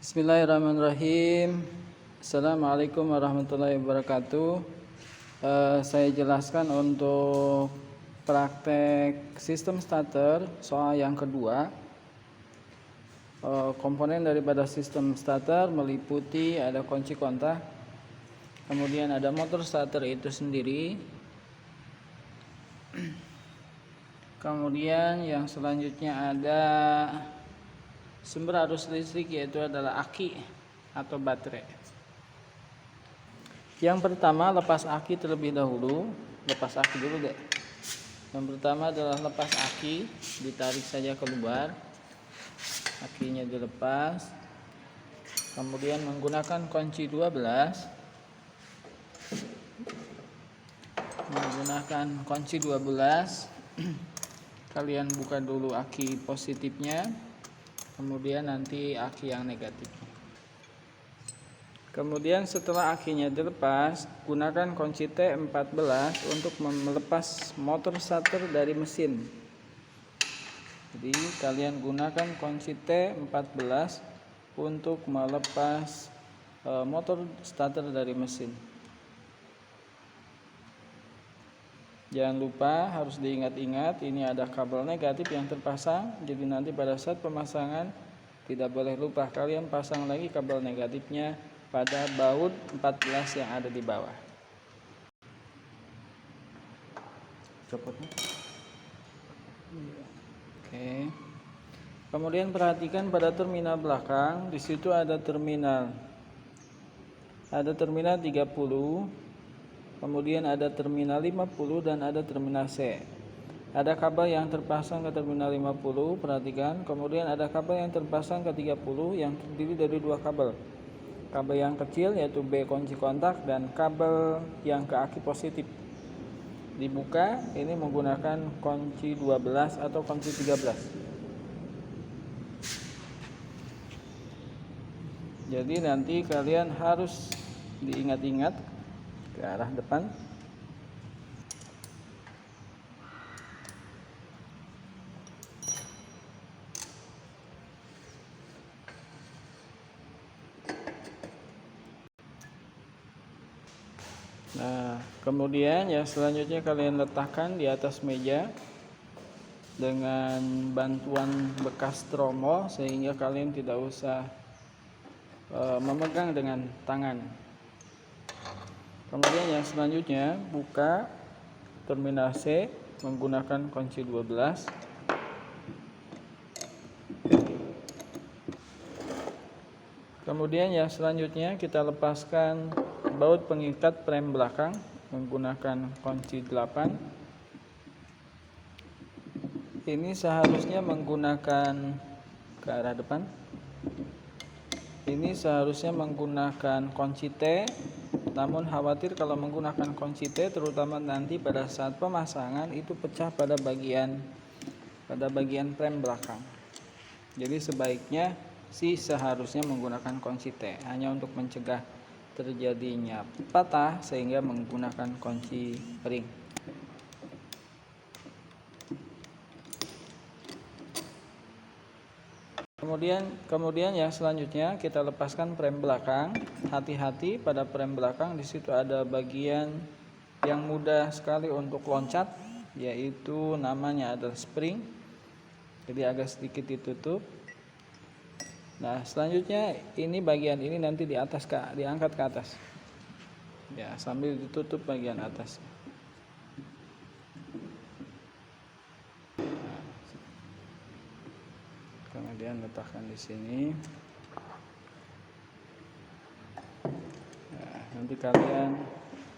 Bismillahirrahmanirrahim. Assalamualaikum warahmatullahi wabarakatuh. Saya jelaskan untuk praktek sistem starter soal yang kedua. Komponen daripada sistem starter meliputi ada kunci kontak, kemudian ada motor starter itu sendiri, kemudian yang selanjutnya ada sumber arus listrik, yaitu adalah aki atau baterai. Yang pertama, lepas aki terlebih dahulu. Lepas aki dulu deh. Yang pertama adalah lepas aki, ditarik saja keluar, akinya dilepas. Kemudian menggunakan kunci 12. Kalian buka dulu aki positifnya, kemudian nanti aki yang negatif. Kemudian setelah akinya dilepas, gunakan kunci T14 untuk melepas motor starter dari mesin. Jadi kalian gunakan kunci T14 untuk melepas motor starter dari mesin. Jangan lupa, harus diingat-ingat, ini ada kabel negatif yang terpasang. Jadi nanti pada saat pemasangan tidak boleh lupa kalian pasang lagi kabel negatifnya pada baut 14 yang ada di bawah. Copotnya. Oke. Kemudian perhatikan pada terminal belakang, di situ ada terminal 30, kemudian ada terminal 50 dan ada terminal C. Ada kabel yang terpasang ke terminal 50, perhatikan. Kemudian ada kabel yang terpasang ke 30 yang terdiri dari dua kabel. Kabel yang kecil yaitu B kunci kontak dan kabel yang ke aki positif. Dibuka ini menggunakan kunci 12 atau kunci 13. Jadi nanti kalian harus diingat-ingat ke arah depan. Nah, kemudian yang selanjutnya kalian letakkan di atas meja dengan bantuan bekas tromol sehingga kalian tidak usah memegang dengan tangan. Kemudian yang selanjutnya buka terminal C menggunakan kunci 12. Kemudian yang selanjutnya kita lepaskan baut pengikat rem belakang menggunakan kunci 8. Ini seharusnya menggunakan ke arah depan. Ini seharusnya menggunakan kunci T, namun khawatir kalau menggunakan kunci T terutama nanti pada saat pemasangan itu pecah pada bagian rem belakang. Jadi sebaiknya seharusnya menggunakan kunci T hanya untuk mencegah terjadinya patah sehingga menggunakan kunci ring. Kemudian yang selanjutnya kita lepaskan rem belakang. Hati-hati pada rem belakang, di situ ada bagian yang mudah sekali untuk loncat, yaitu namanya adalah spring. Jadi agak sedikit ditutup. Nah, selanjutnya ini bagian ini nanti diangkat ke atas. Ya, sambil ditutup bagian atas. Nah, kemudian letakkan di sini. Nah, nanti kalian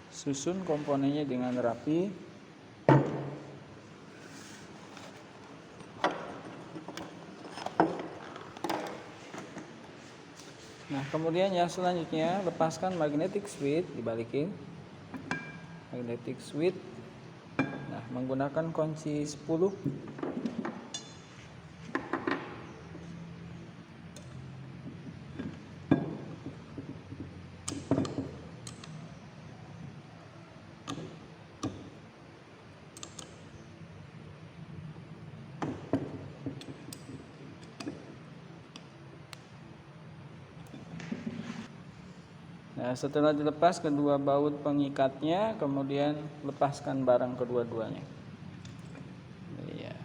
susun komponennya dengan rapi. Nah, kemudian yang selanjutnya lepaskan magnetic switch, dibalikin. Magnetic switch. Nah, menggunakan kunci 10. Nah, setelah dilepas kedua baut pengikatnya, kemudian lepaskan barang kedua-duanya. Ya.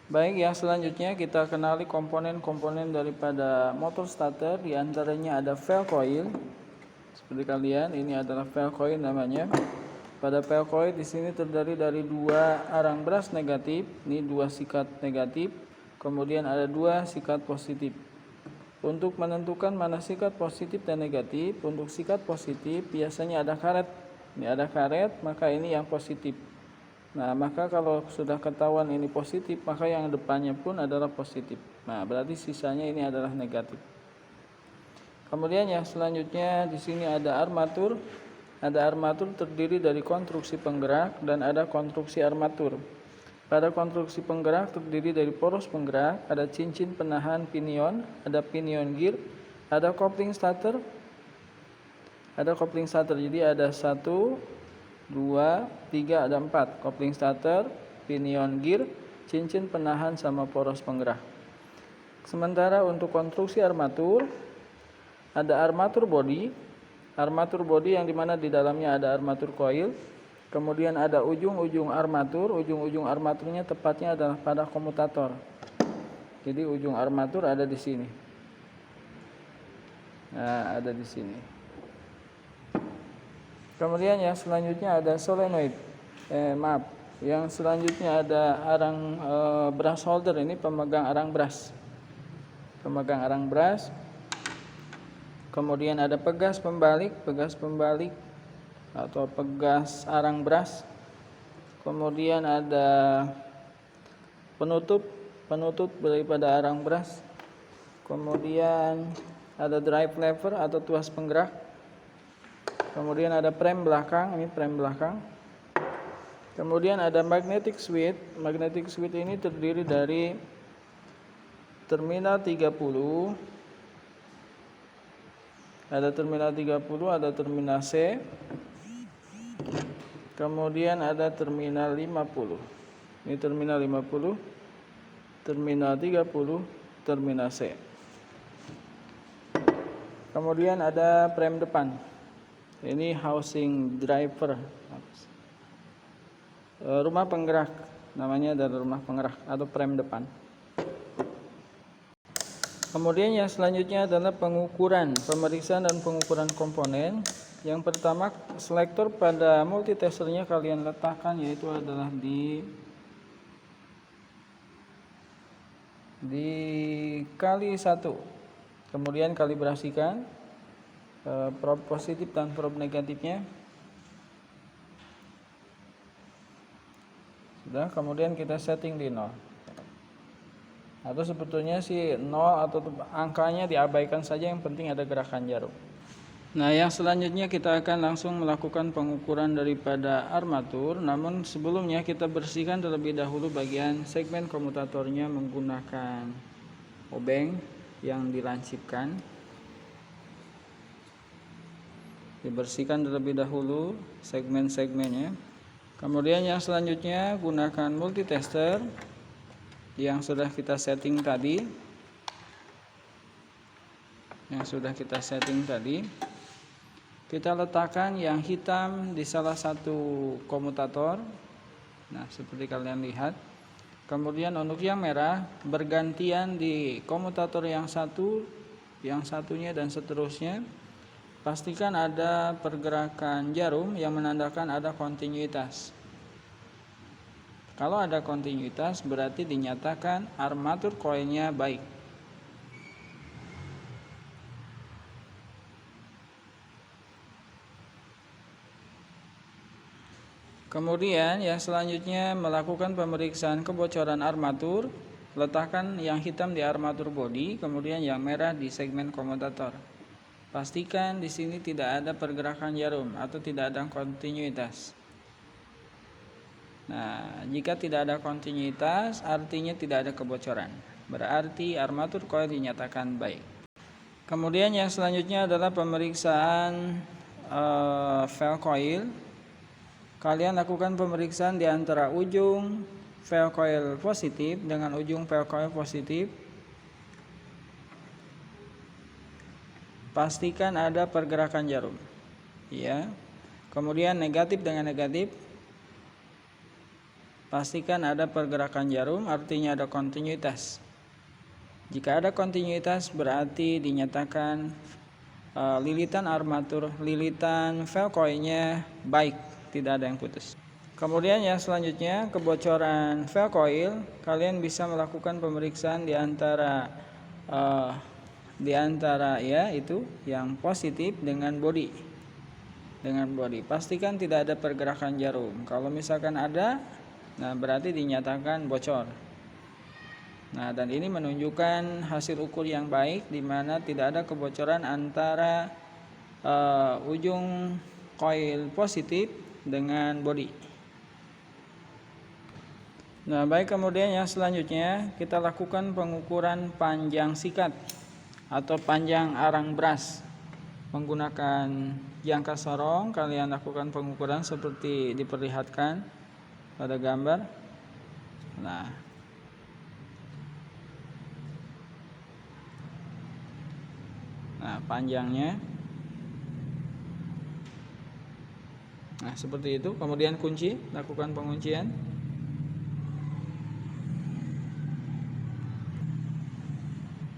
Baik, yang selanjutnya kita kenali komponen-komponen daripada motor starter. Di antaranya ada valve coil. Seperti kalian, ini adalah valve coil namanya. Pada valve coil di sini terdiri dari dua arang brush negatif, ini dua sikat negatif, kemudian ada dua sikat positif. Untuk menentukan mana sikat positif dan negatif, untuk sikat positif biasanya ada karet. Ini ada karet, maka ini yang positif. Nah, maka kalau sudah ketahuan ini positif, maka yang depannya pun adalah positif. Nah, berarti sisanya ini adalah negatif. Kemudian yang selanjutnya di sini ada armatur. Ada armatur terdiri dari konstruksi penggerak dan ada konstruksi armatur. Pada konstruksi penggerak terdiri dari poros penggerak, ada cincin penahan pinion, ada pinion gear, ada kopling starter. Jadi ada 1, 2, 3, ada 4. Kopling starter, pinion gear, cincin penahan sama poros penggerak. Sementara untuk konstruksi armatur, ada armatur body. Armatur body yang dimana di dalamnya ada armatur coil. Kemudian ada ujung-ujung armatur. Ujung-ujung armaturnya tepatnya adalah pada komutator. Jadi ujung armatur ada di sini. Nah, ada di sini. Kemudian yang selanjutnya ada solenoid. Yang selanjutnya ada arang brush holder. Ini pemegang arang brush. Kemudian ada pegas pembalik atau pegas arang brush. Kemudian ada penutup daripada arang brush. Kemudian ada drive lever atau tuas penggerak. Kemudian ada prem belakang, ini prem belakang. Kemudian ada magnetic switch. Magnetic switch ini terdiri dari terminal 30. Ada terminal 30, ada terminal C. Kemudian ada terminal 50. Ini terminal 50, terminal 30, terminal C. Kemudian ada prem depan. Ini housing driver. Rumah penggerak, namanya adalah rumah penggerak atau prem depan. Kemudian yang selanjutnya adalah pemeriksaan dan pengukuran komponen. Yang pertama, selektor pada multitesternya kalian letakkan, yaitu adalah di kali 1. Kemudian kalibrasikan probe positif dan probe negatifnya. Sudah, kemudian kita setting di 0. Atau sebetulnya sih 0 atau angkanya diabaikan saja, yang penting ada gerakan jarum. Nah, yang selanjutnya kita akan langsung melakukan pengukuran daripada armatur. Namun sebelumnya kita bersihkan terlebih dahulu bagian segmen komutatornya menggunakan obeng yang dilancipkan. Dibersihkan terlebih dahulu segmen-segmennya. Kemudian yang selanjutnya gunakan multitester yang sudah kita setting tadi. Kita letakkan yang hitam di salah satu komutator. Nah, seperti kalian lihat. Kemudian untuk yang merah bergantian di komutator yang satu, yang satunya dan seterusnya. Pastikan ada pergerakan jarum yang menandakan ada kontinuitas. Kalau ada kontinuitas berarti dinyatakan armatur koilnya baik. Kemudian yang selanjutnya melakukan pemeriksaan kebocoran armatur. Letakkan yang hitam di armatur body, kemudian yang merah di segmen komutator. Pastikan di sini tidak ada pergerakan jarum atau tidak ada kontinuitas. Nah, jika tidak ada kontinuitas artinya tidak ada kebocoran. Berarti armatur coil dinyatakan baik. Kemudian yang selanjutnya adalah pemeriksaan valve coil. Kalian lakukan pemeriksaan di antara ujung valve coil positif dengan ujung valve coil positif. pastikan ada pergerakan jarum. Ya. Kemudian negatif dengan negatif, pastikan ada pergerakan jarum, artinya ada kontinuitas. Jika ada kontinuitas berarti dinyatakan lilitan armatur, lilitan valve coil-nya baik, tidak ada yang putus. Kemudian yang selanjutnya, kebocoran valve coil, kalian bisa melakukan pemeriksaan di antara ya itu yang positif dengan body. Pastikan tidak ada pergerakan jarum. Kalau misalkan ada, nah berarti dinyatakan bocor. Nah, dan ini menunjukkan hasil ukur yang baik di mana tidak ada kebocoran antara ujung coil positif dengan body. Nah, baik, kemudian yang selanjutnya kita lakukan pengukuran panjang sikat atau panjang arang bras. Menggunakan jangka sorong, kalian lakukan pengukuran seperti diperlihatkan pada gambar. Nah, panjangnya. Nah, seperti itu. Kemudian kunci, lakukan penguncian.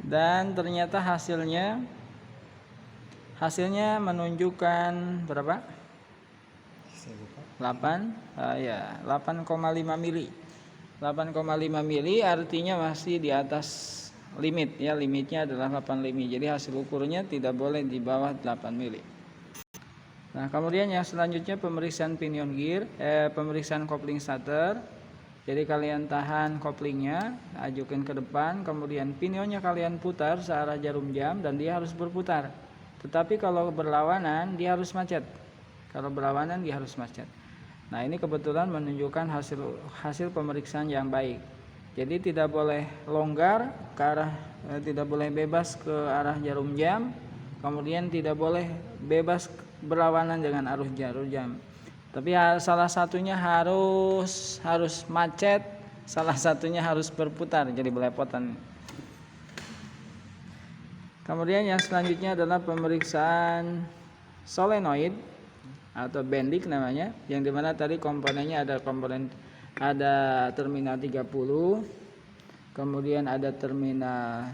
Dan ternyata hasilnya menunjukkan berapa? 8,5 mili. 8,5 mili artinya masih di atas limit ya, limitnya adalah 8 mili. Jadi hasil ukurnya tidak boleh di bawah 8 mili. Nah, kemudian yang selanjutnya pemeriksaan pinion gear, pemeriksaan kopling starter. Jadi kalian tahan koplingnya, ajukan ke depan, kemudian pinionnya kalian putar searah jarum jam dan dia harus berputar. Tetapi kalau berlawanan dia harus macet. Nah, ini kebetulan menunjukkan hasil pemeriksaan yang baik. Jadi tidak boleh longgar ke arah, tidak boleh bebas ke arah jarum jam, kemudian tidak boleh bebas berlawanan dengan arus jarum jam. Tapi salah satunya harus macet, salah satunya harus berputar, jadi belepotan. Kemudian yang selanjutnya adalah pemeriksaan solenoid atau bendik namanya, yang dimana tadi komponennya ada terminal 30, kemudian ada terminal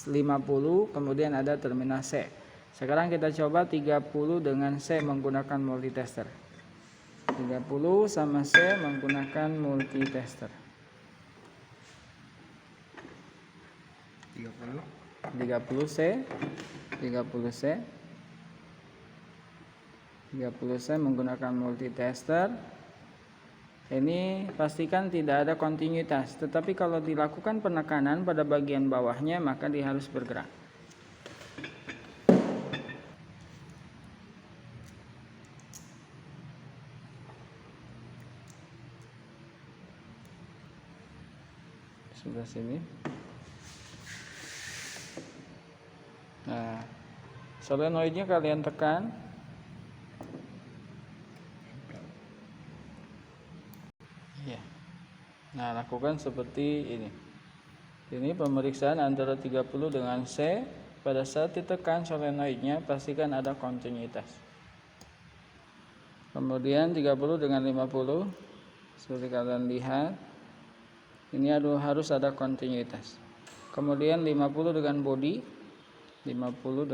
50, kemudian ada terminal C. Sekarang kita coba 30 dengan C menggunakan multitester. 30 sama C menggunakan multitester. 30 C menggunakan multitester. Ini pastikan tidak ada kontinuitas, tetapi kalau dilakukan penekanan pada bagian bawahnya maka dia harus bergerak. Sebelah sini. Nah, solenoidnya kalian tekan. Ya. Nah, lakukan seperti ini. Ini pemeriksaan antara 30 dengan C. Pada saat ditekan solenoidnya pastikan ada kontinuitas. Kemudian 30 dengan 50 seperti kalian lihat. Ini harus ada kontinuitas. Kemudian 50 dengan body. 50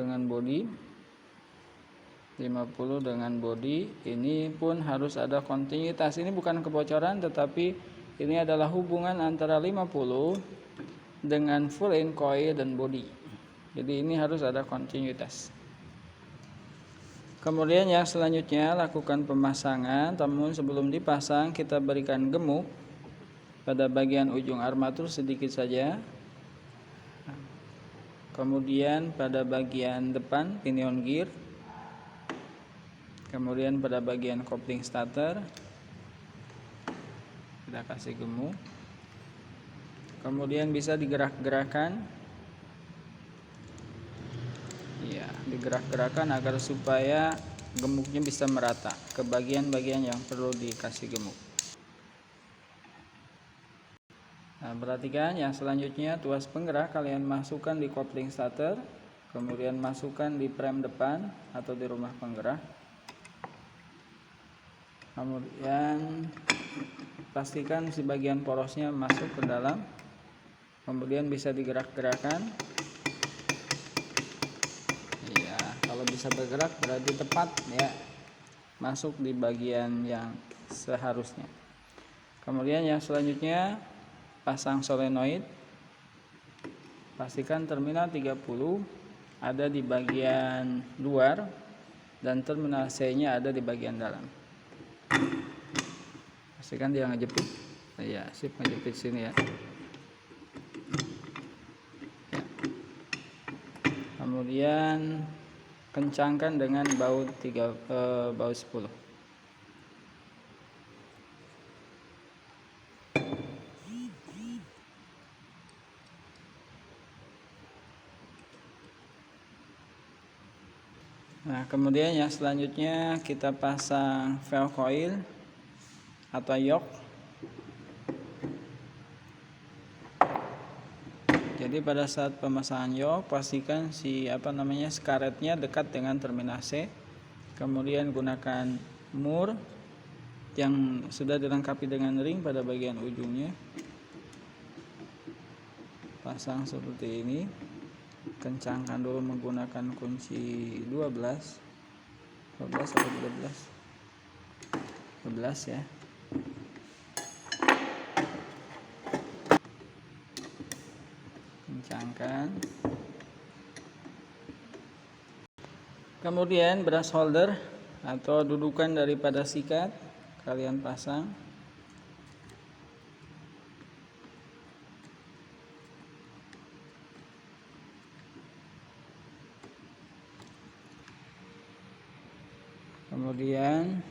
dengan body ini pun harus ada kontinuitas. Ini bukan kebocoran, tetapi ini adalah hubungan antara 50 dengan full end coil dan body. Jadi ini harus ada kontinuitas. Kemudian yang selanjutnya lakukan pemasangan, namun sebelum dipasang kita berikan gemuk pada bagian ujung armatur sedikit saja. Kemudian pada bagian depan pinion gear, kemudian pada bagian kopling starter kita kasih gemuk, kemudian bisa digerak-gerakan, ya, digerak-gerakan agar supaya gemuknya bisa merata ke bagian-bagian yang perlu dikasih gemuk. Nah, perhatikan yang selanjutnya tuas penggerak kalian masukkan di kopling starter. kemudian masukkan di prem depan atau di rumah penggerak. Kemudian pastikan si bagian porosnya masuk ke dalam, kemudian bisa digerak-gerakan. Ya, kalau bisa bergerak berarti tepat ya, masuk di bagian yang seharusnya. Kemudian yang selanjutnya pasang solenoid. Pastikan terminal 30 ada di bagian luar dan terminal C-nya ada di bagian dalam. Pastikan dia ngejepit. Ya, sip, ngejepit sini ya. Kemudian kencangkan dengan baut 10. Nah, kemudian yang selanjutnya kita pasang valve coil atau yok. Jadi pada saat pemasangan yok, pastikan skaretnya dekat dengan terminal C. Kemudian gunakan mur yang sudah dilengkapi dengan ring pada bagian ujungnya. Pasang seperti ini. Kencangkan dulu menggunakan kunci 12 atau 12 ya. Kencangkan. Kemudian brush holder atau dudukan daripada sikat kalian pasang. Kemudian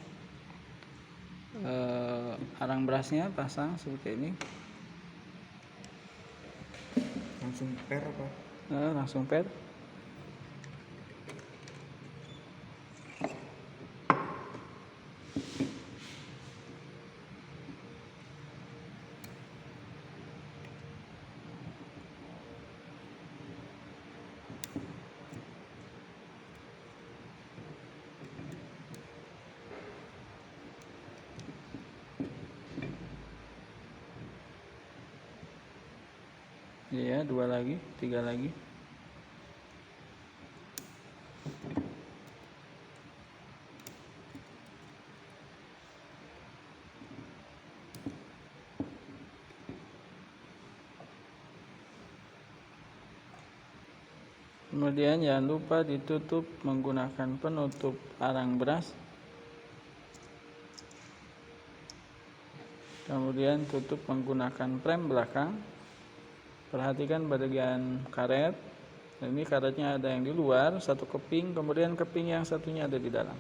arang brasnya pasang seperti ini. Langsung per apa? Langsung per. Ya, 2 lagi, 3 lagi. Kemudian jangan lupa ditutup menggunakan penutup arang bras. Kemudian tutup menggunakan prem belakang. Perhatikan bagian karet. Ini karetnya ada yang di luar, satu keping, kemudian keping yang satunya ada di dalam.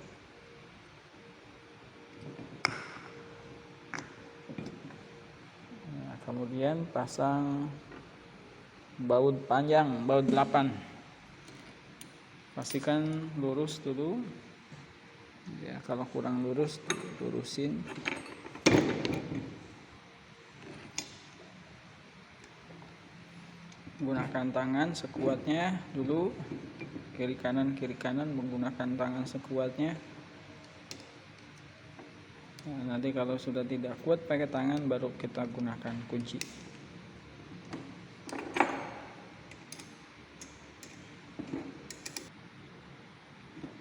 Nah, kemudian pasang baut panjang, baut 8. Pastikan lurus dulu. Ya, kalau kurang lurus, lurusin. Gunakan tangan sekuatnya dulu, kiri kanan menggunakan tangan sekuatnya. Nah, nanti kalau sudah tidak kuat pakai tangan baru kita gunakan kunci.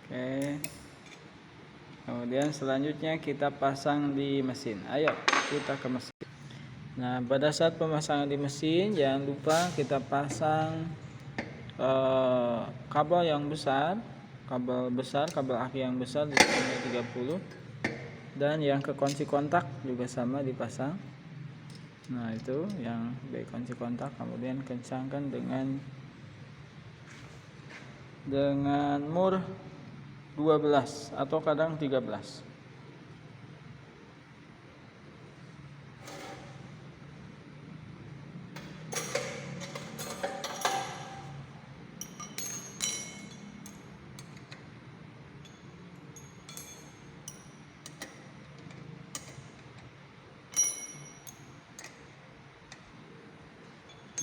Oke. Kemudian selanjutnya kita pasang di mesin. Ayo kita ke mesin. Nah, pada saat pemasangan di mesin jangan lupa kita pasang kabel yang besar, kabel aki yang besar di 30, dan yang ke kunci kontak juga sama dipasang. Nah, itu yang baik kunci kontak. Kemudian kencangkan dengan mur 12 atau kadang 13.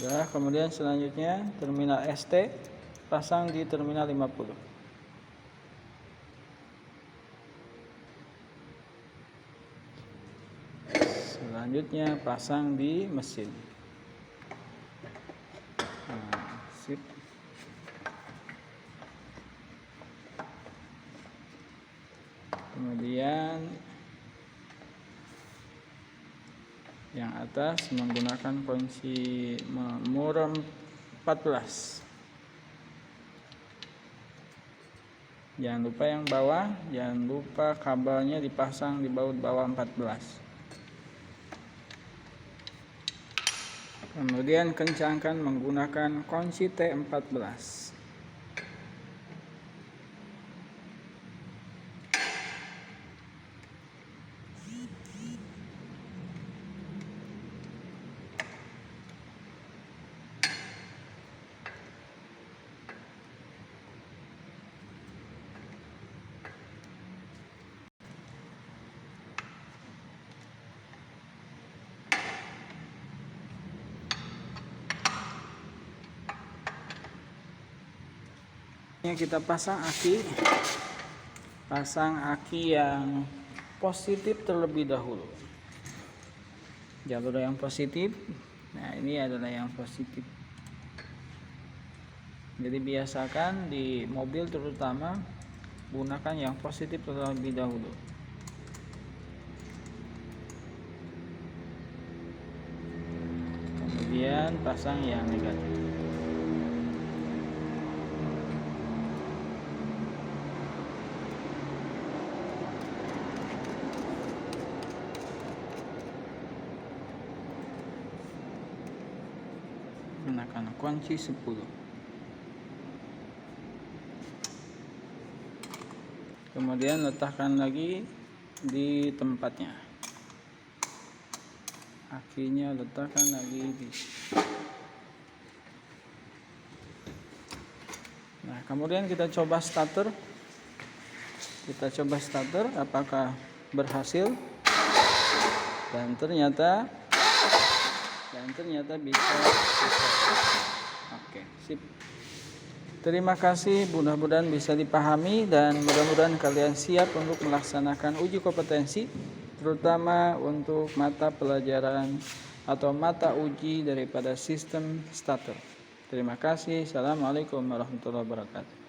Ya, kemudian selanjutnya terminal ST pasang di terminal 50. Selanjutnya pasang di mesin. Nah, sip. Kemudian yang atas menggunakan kunci nomor 14. Jangan lupa yang bawah, jangan lupa kabelnya dipasang di baut bawah 14. Kemudian kencangkan menggunakan kunci T14. Kita pasang aki yang positif terlebih dahulu. Jalur yang positif. Nah, ini adalah yang positif. Jadi biasakan di mobil terutama gunakan yang positif terlebih dahulu. Kemudian pasang yang negatif. Gunakan kunci 10. Kemudian letakkan lagi di tempatnya. Akinya letakkan lagi di. Nah, kemudian kita coba starter. Apakah berhasil? Dan ternyata bisa. Oke, sip. Terima kasih, mudah-mudahan bisa dipahami dan mudah-mudahan kalian siap untuk melaksanakan uji kompetensi, terutama untuk mata pelajaran atau mata uji daripada sistem starter. Terima kasih. Assalamualaikum warahmatullahi wabarakatuh.